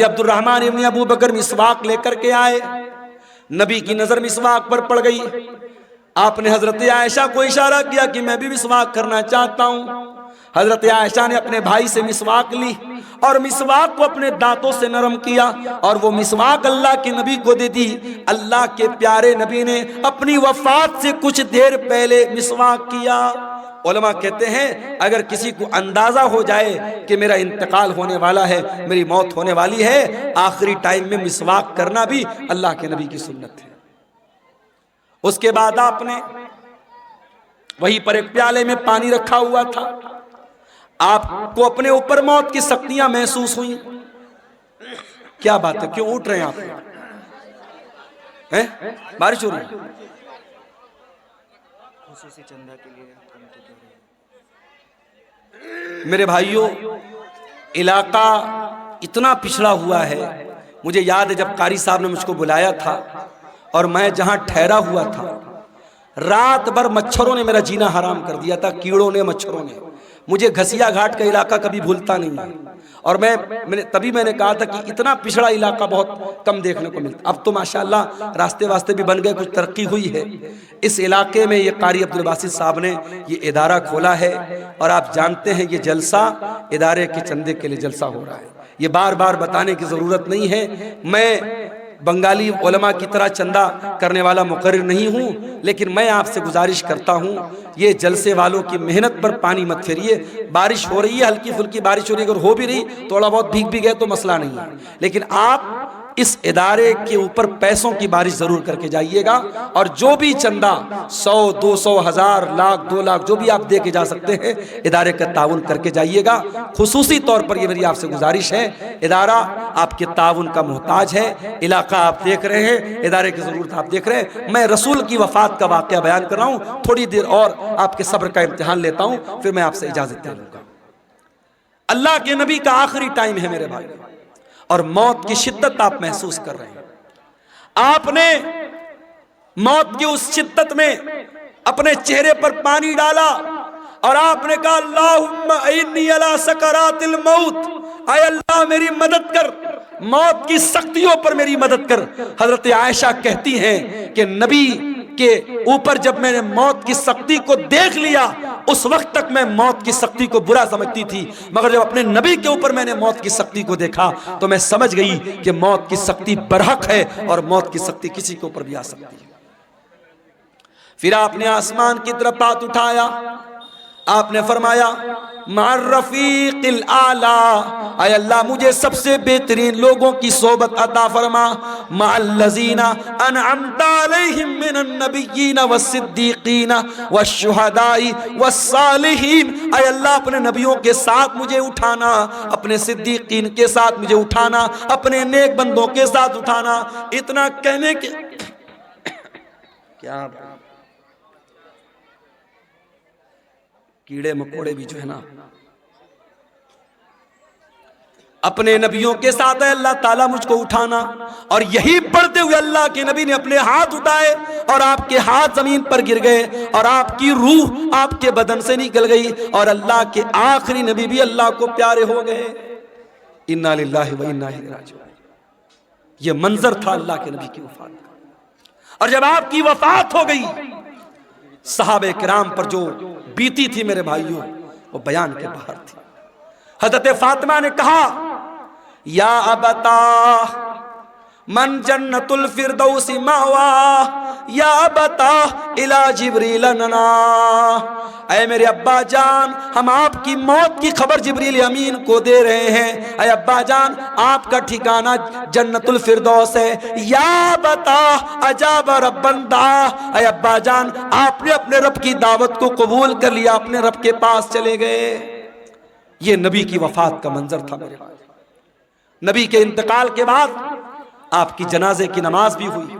हजरत Abdurrahman इब्न अबू बकर मिसवाक लेकर के आए। नबी की नजर मिसवाक पर पड़ गई। आपने हजरत आयशा को इशारा किया कि मैं भी मिसवाक करना चाहता हूं। हजरत आयशा ने अपने भाई से मिसवाक ली और मिसवाक को अपने दांतों से नरम किया और वो मिसवाक अल्लाह के नबी को दे दी। अल्लाह के प्यारे नबी ने अपनी वफात से कुछ देर पहले मिसवाक किया। उलमा कहते हैं अगर किसी को अंदाजा हो जाए कि मेरा इंतकाल होने वाला है, मेरी मौत होने वाली है, आखिरी टाइम में मिसवाक करना भी अल्लाह के नबी की सुन्नत है। उसके बाद आपने वहीं पर एक प्याले में पानी रखा हुआ था। आपको अपने ऊपर मौत की शक्तियां महसूस हुई। क्या बात है, क्यों उठ रहे हैं आप? हैं? बारिश हो रही है? चंदा के लिए मेरे भाइयों, इलाका इतना पिछड़ा हुआ है। मुझे याद है जब कारी साहब ने मुझको बुलाया था और मैं जहां ठहरा हुआ था, रात भर मच्छरों ने मेरा जीना हराम कर दिया था। कीड़ों ने, मच्छरों ने। मुझे घसिया घाट का इलाका कभी भूलता नहीं है। और मैंने कहा था कि इतना पिछड़ा इलाका बहुत कम देखने को मिलता। अब तो माशाअल्लाह रास्ते वास्ते भी बन गए, कुछ तरक्की हुई है। इस इलाके में ये कारी अब्दुल बासित साहब ने ये इदारा खोला है और आप जानते हैं ये जलसा इदारे के चंदे के लिए जलसा हो रहा है। ये बार बार बताने की ज़रूरत नहीं है। मैं बंगाली उलमा की तरह चंदा करने वाला मुकर्रिर नहीं हूँ, लेकिन मैं आपसे गुजारिश करता हूँ ये जलसे वालों की मेहनत पर पानी मत फेरिए। बारिश हो रही है, हल्की फुल्की बारिश हो रही है, अगर हो भी रही थोड़ा बहुत भीग भी गए तो मसला नहीं है, लेकिन आप इस इदारे के ऊपर पैसों की बारिश जरूर करके जाइएगा। और जो भी चंदा 100, 200, 1000, लाख, 2 लाख जो भी आप दे के जा सकते हैं, इदारे का ताउन करके जाइएगा। खुसूसी तौर पर ये मेरी आपसे गुजारिश है, इदारा आपके ताउन का मोहताज है। इलाका आप देख रहे हैं, इदारे की जरूरत आप देख रहे हैं। मैं रसूल की वफात का वाकया बयान कर रहा हूँ। थोड़ी देर और आपके सब्र का इम्तिहान लेता हूँ, फिर मैं आपसे इजाजत दे लूंगा। अल्लाह के नबी का आखिरी टाइम है मेरे भाई, और मौत की शिद्दत आप महसूस कर रहे हैं। आपने मौत की उस शिद्दत में अपने चेहरे पर पानी डाला और आपने कहा अल्लाहुम्मा इन्नी अला सकरातिल मौत, आय अल्लाह मेरी मदद कर, मौत की सख्तियों पर मेरी मदद कर। हजरत आयशा कहती हैं कि नबी के ऊपर जब मैंने मौत की सख्ती को देख लिया, उस वक्त तक मैं मौत की सख्ती को बुरा समझती थी, मगर जब अपने नबी के ऊपर मैंने मौत की सख्ती को देखा तो मैं समझ गई कि मौत की सख्ती बरहक है और मौत की सख्ती किसी के ऊपर भी आ सकती है। फिर आपने आसमान की तरफ हाथ उठाया, आपने फरमाया मार्रफीक़िल आला, आय अल्लाह मुझे सबसे बेहतरीन लोगों की सोबत अता फरमा, मअल्लज़ीना अनअमता अलैहिम मिनन नबिय्यीना वस्सिद्दीक़ीना वश्शुहदाई वस्सालिहीन। आय अल्लाह अपने नबियों के साथ मुझे उठाना, अपने सिद्दीक़ीन के साथ मुझे उठाना, अपने नेक बंदों के साथ उठाना। इतना कहने के क्या कीड़े मकोड़े भी जो है ना, अपने नबियों के साथ है अल्लाह ताला मुझको उठाना। और यही पढ़ते हुए अल्लाह के नबी ने अपने हाथ उठाए और आपके हाथ जमीन पर गिर गए और आपकी रूह आपके बदन से निकल गई और अल्लाह के आखिरी नबी भी अल्लाह को प्यारे हो गए। इन्ना लिल्लाहि व इन्ना इलैहि राजिऊन। ये मंजर था अल्लाह के नबी की वफात का। और जब आपकी वफात हो गई, सहाबे किराम पर जो बीती थी मेरे भाइयों, वो बयान के बाहर थी। हजरत फातिमा ने कहा या अबता मन जन्नतुल फिरदौसी मावा, या अबता इला जिब्रील नना। ऐ मेरे अब्बा जान, हम आपकी मौत की खबर जिब्रील अमीन को दे रहे हैं। ऐ अब्बा जान, आपका ठिकाना जन्नतुल फिरदौस है। या बता अजाब रब्बंदा, ऐ अब्बा जान आपने अपने रब की दावत को कबूल कर लिया, अपने रब के पास चले गए। ये नबी की वफात का मंजर था मेरे भाई। नबी के इंतकाल के बाद आपकी जनाजे की नमाज भी हुई,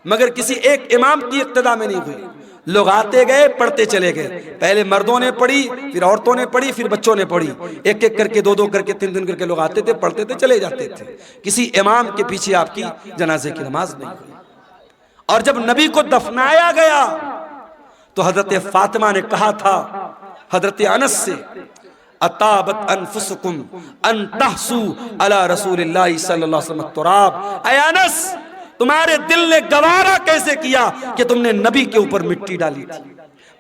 मगर किसी एक इमाम की इक्तदा में नहीं हुई। लोग आते गए, पढ़ते चले गए। पहले मर्दों ने पढ़ी, फिर औरतों ने पढ़ी, फिर बच्चों ने पढ़ी। एक एक करके, दो दो करके, तीन तीन करके लोग आते थे, पढ़ते थे, चले जाते थे। किसी इमाम के पीछे आपकी जनाजे की नमाज नहीं हुई। और जब नबी को दफनाया गया तो हजरत फातिमा ने कहा था हजरत अनस से, अताबत अनफुसकुम अन तहसू अला रसूलिल्लाहि सल्लल्लाहु अलैहि वसल्लम तुराब। ऐ अनस, तुम्हारे दिल ने गवारा कैसे किया कि तुमने नबी के ऊपर मिट्टी डाली थी।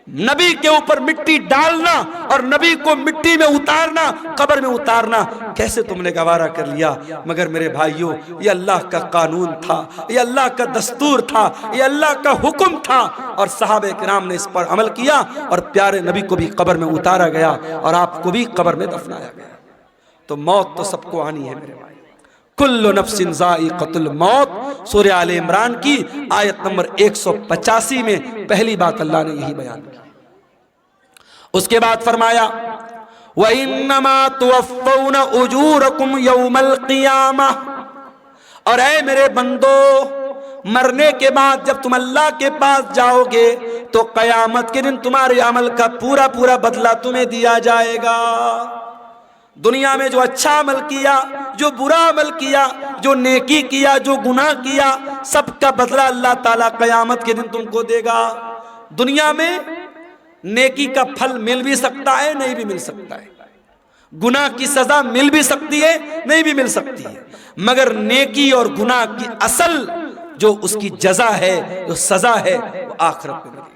नबी के ऊपर मिट्टी डालना और नबी को मिट्टी में उतारना, कब्र में उतारना, कैसे तुमने गवारा कर लिया। मगर मेरे भाइयों, ये अल्लाह का कानून था, ये अल्लाह का दस्तूर था, ये अल्लाह का हुक्म था और सहाबे किराम ने इस पर अमल किया और प्यारे नबी को भी कब्र में उतारा गया और आपको भी कब्र में दफनाया गया। तो मौत तो सबको आनी है मेरे भाई। कुल्लु नफ्सिन ज़ाइक़तुल मौत, सूरह आले इमरान की आयत नंबर 185 में पहली बात अल्लाह ने यही बयान की। उसके बाद फरमाया व इन्नमा तुवफ़्फ़ौना उजूरकुम यौमल क़ियामह, और ऐ मेरे बंदो, मरने के बाद जब तुम अल्लाह के पास जाओगे तो क़यामत के दिन तुम्हारे अमल का पूरा पूरा बदला तुम्हें दिया जाएगा। दुनिया में जो अच्छा अमल किया, जो बुरा अमल किया, जो नेकी किया, जो गुनाह किया, सबका बदला अल्लाह ताला क़यामत के दिन तुमको देगा। दुनिया में नेकी का फल मिल भी सकता है, नहीं भी मिल सकता है। गुनाह की सजा मिल भी सकती है, नहीं भी मिल सकती है। मगर नेकी और गुनाह की असल जो उसकी जजा है, जो सजा है, वो आखिरत में मिलेगी।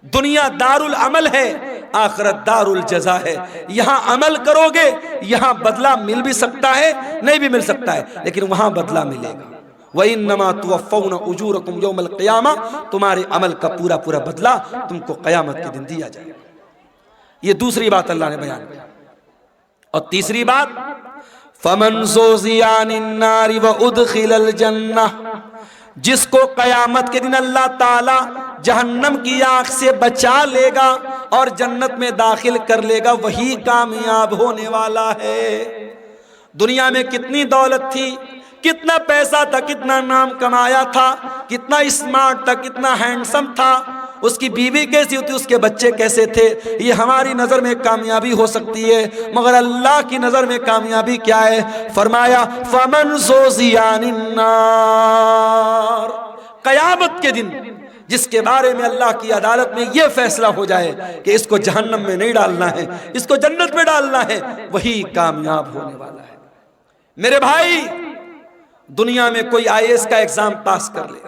दुनिया दारुल अमल है, आखिरत दारुल जजा है। यहाँ अमल करोगे, यहाँ बदला मिल भी सकता है, नहीं भी मिल सकता है, लेकिन वहां बदला मिलेगा। व इन्नमा तुवफ़्फ़ौना उजूरकुम यौमल क़ियामा, तुम्हारे अमल का पूरा पूरा बदला तुमको क़यामत के दिन दिया जाएगा। ये दूसरी बात अल्लाह ने बयान की। और तीसरी बात, फमन ज़ुज़िया अनिन नारि व उदखिलल जन्नह, जिसको क़यामत के दिन अल्लाह ताला जहन्नम की आग से बचा लेगा और जन्नत में दाखिल कर लेगा, वही कामयाब होने वाला है। दुनिया में कितनी दौलत थी, कितना पैसा था, कितना नाम कमाया था, कितना स्मार्ट था, कितना हैंडसम था, उसकी बीवी कैसी होती, उसके बच्चे कैसे थे, ये हमारी नज़र में कामयाबी हो सकती है, मगर अल्लाह की नज़र में कामयाबी क्या है। फरमाया फमन ज़ुज़िया अनिन नार, क़यामत के दिन जिसके बारे में अल्लाह की अदालत में यह फैसला हो जाए कि इसको जहन्नम में नहीं डालना है, इसको जन्नत में डालना है, वही कामयाब होने वाला है। मेरे भाई, दुनिया में कोई आईएएस का एग्जाम पास कर ले,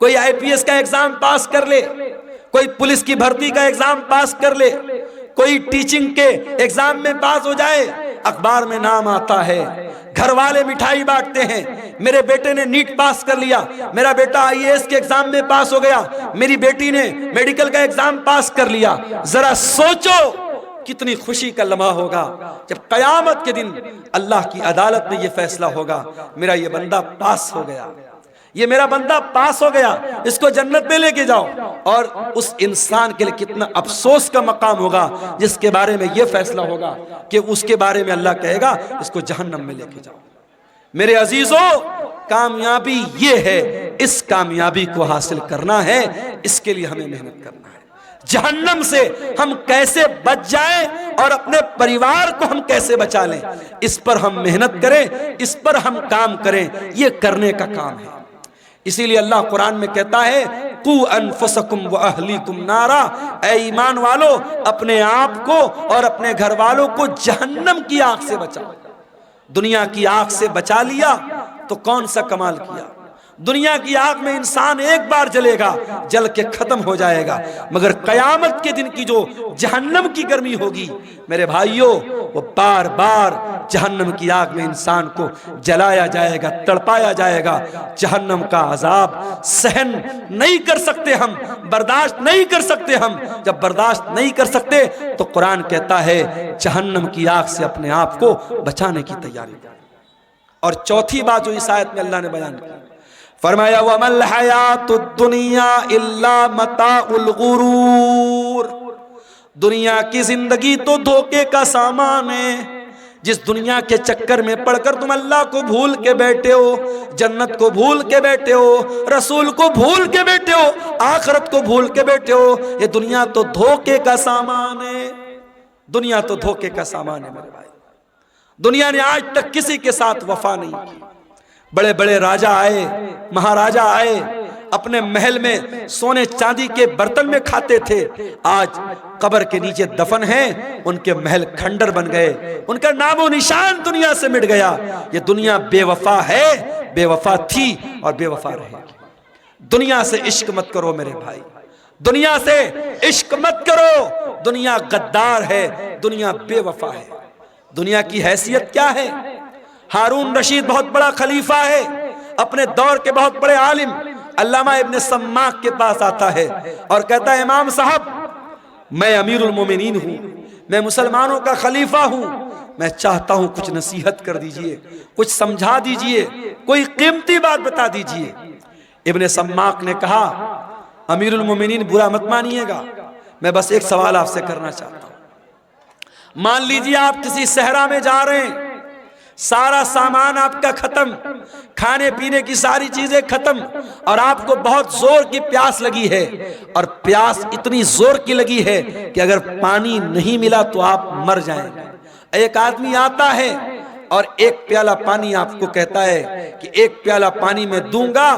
कोई आईपीएस का एग्जाम पास कर ले, कोई पुलिस की भर्ती का एग्जाम पास कर ले, कोई टीचिंग के एग्जाम में पास हो जाए, अखबार में नाम आता है, घर वाले मिठाई बांटते हैं, मेरे बेटे ने नीट पास कर लिया, मेरा बेटा आईएएस के एग्जाम में पास हो गया, मेरी बेटी ने मेडिकल का एग्जाम पास कर लिया। जरा सोचो कितनी खुशी का लम्हा होगा जब क़यामत के दिन अल्लाह की अदालत में यह फैसला होगा, मेरा ये बंदा पास हो गया, ये मेरा बंदा पास हो गया, इसको जन्नत में लेके जाओ। और उस इंसान के लिए कितना अफसोस का मकाम होगा जिसके बारे में यह फैसला होगा कि उसके बारे में अल्लाह कहेगा इसको जहन्नम में लेके जाओ। मेरे अजीजों, कामयाबी ये है, इस कामयाबी को हासिल करना है, इसके लिए हमें मेहनत करना है। जहन्नम से हम कैसे बच जाएं और अपने परिवार को हम कैसे बचा लें, इस पर हम मेहनत करें, इस पर हम काम करें, ये करने का काम है। इसीलिए अल्लाह कुरान में कहता है कू अनफुसकुम व अहलीकुम नारा, ऐ ईमान वालो, अपने आप को और अपने घर वालों को जहन्नम की आग से बचाओ। दुनिया की आग से बचा लिया तो कौन सा कमाल किया। दुनिया की आग में इंसान एक बार जलेगा, जल के खत्म हो जाएगा, मगर कयामत के दिन की जो जहन्नम की गर्मी होगी मेरे भाइयों, वो बार बार जहन्नम की आग में इंसान को जलाया जाएगा, तड़पाया जाएगा। जहन्नम का अजाब सहन नहीं कर सकते हम, बर्दाश्त नहीं कर सकते हम। जब बर्दाश्त नहीं कर सकते तो कुरान कहता है जहन्नम की आग से अपने आप को बचाने की तैयारी। और चौथी बात जो इस आयत में अल्लाह ने बयान की, फरमाया वमल हयातुद दुनिया इल्ला मताउल गुरूर, दुनिया की जिंदगी तो धोखे का सामान है। जिस दुनिया के चक्कर में पड़कर तुम अल्लाह को भूल के बैठे हो, जन्नत को भूल के बैठे हो, रसूल को भूल के बैठे हो, आखिरत को भूल के बैठे हो, ये दुनिया तो धोखे का सामान है। दुनिया तो धोखे का सामान है मेरे भाई। दुनिया ने आज तक किसी के साथ वफा नहीं की। बड़े बड़े राजा आए, महाराजा आए, अपने महल में सोने चांदी के बर्तन में खाते थे, आज कब्र के नीचे दफन हैं, उनके महल खंडर बन गए, उनका नामो निशान दुनिया से मिट गया। ये दुनिया बेवफा है, बेवफा थी और बेवफा रहेगी। दुनिया से इश्क मत करो मेरे भाई, दुनिया से इश्क मत करो। दुनिया गद्दार है, दुनिया बेवफा है। दुनिया की हैसियत क्या है? हारून रशीद बहुत बड़ा खलीफा है, अपने दौर के बहुत बड़े आलिम अल्लामा इब्न सम्माक के पास आता है और कहता है, इमाम साहब, मैं अमीरुल मोमिनीन हूँ, मैं मुसलमानों का खलीफा हूँ, मैं चाहता हूँ कुछ नसीहत कर दीजिए, कुछ समझा दीजिए, कोई कीमती बात बता दीजिए। इब्न सम्माक ने कहा, अमीरुल मोमिनीन बुरा मत मानिएगा, मैं बस एक सवाल आपसे करना चाहता हूँ। मान लीजिए आप किसी सहरा में जा रहे हैं, सारा सामान आपका खत्म, खाने पीने की सारी चीजें खत्म, और आपको बहुत जोर की प्यास लगी है, और प्यास इतनी जोर की लगी है कि अगर पानी नहीं मिला तो आप मर जाएंगे। एक आदमी आता है और एक प्याला पानी आपको कहता है कि एक प्याला पानी मैं दूंगा,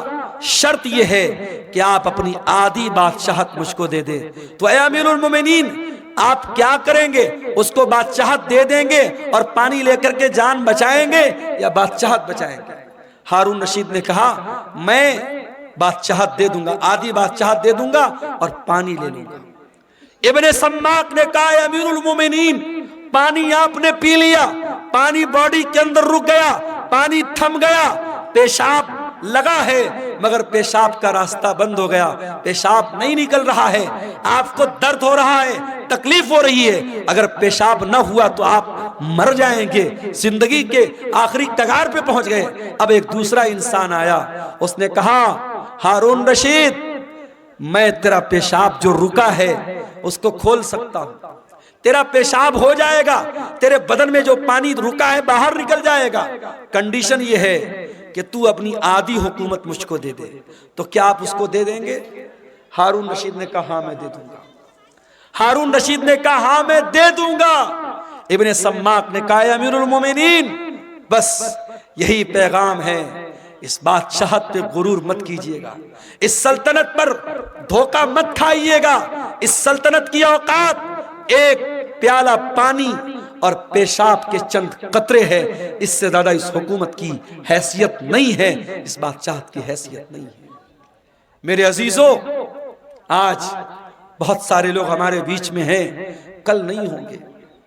शर्त यह है कि आप अपनी आधी बादशाहत मुझको दे दे। तो ऐ अमीरुल मोमिनीन, आप क्या करेंगे? उसको बादशाहत दे देंगे और पानी लेकर के जान बचाएंगे या बादशाहत बचाएंगे? हारून रशीद ने कहा, मैं बादशाहत दे दूंगा, आधी बादशाहत दे दूंगा और पानी ले लूंगा। इब्ने सम्माक ने कहा, अमीरुल मोमिनीन, पानी आपने पी लिया, पानी बॉडी के अंदर रुक गया, पानी थम गया, पेशाब लगा है मगर पेशाब का रास्ता बंद हो गया, पेशाब नहीं निकल रहा है, आपको दर्द हो रहा है, तकलीफ हो रही है, अगर पेशाब न हुआ तो आप मर जाएंगे, जिंदगी के आखिरी कगार पे पहुंच गए। अब एक दूसरा इंसान आया, उसने कहा, हारून रशीद, मैं तेरा पेशाब जो रुका है उसको खोल सकता हूं, तेरा पेशाब हो जाएगा, तेरे बदन में जो पानी रुका है बाहर निकल जाएगा, कंडीशन ये है कि तू अपनी आधी हुकूमत मुझको दे दे। तो क्या आप उसको दे देंगे? हारून रशीद ने कहा, हाँ मैं दे दूंगा। हारून रशीद ने कहा, हाँ मैं दे दूंगा। इब्ने सम्माक ने कहा, अमीरुल मोमिनीन, बस यही पैगाम है, इस बादशाहत पे गुरूर मत कीजिएगा, इस सल्तनत पर धोखा मत खाइएगा। इस सल्तनत की औकात एक प्याला पानी और पेशाब के चंद कतरे है, इससे ज्यादा इस हुकूमत की हैसियत नहीं है, इस बादशाहत की हैसियत नहीं है। मेरे अजीजों, आज बहुत सारे लोग हमारे बीच में हैं, कल नहीं होंगे।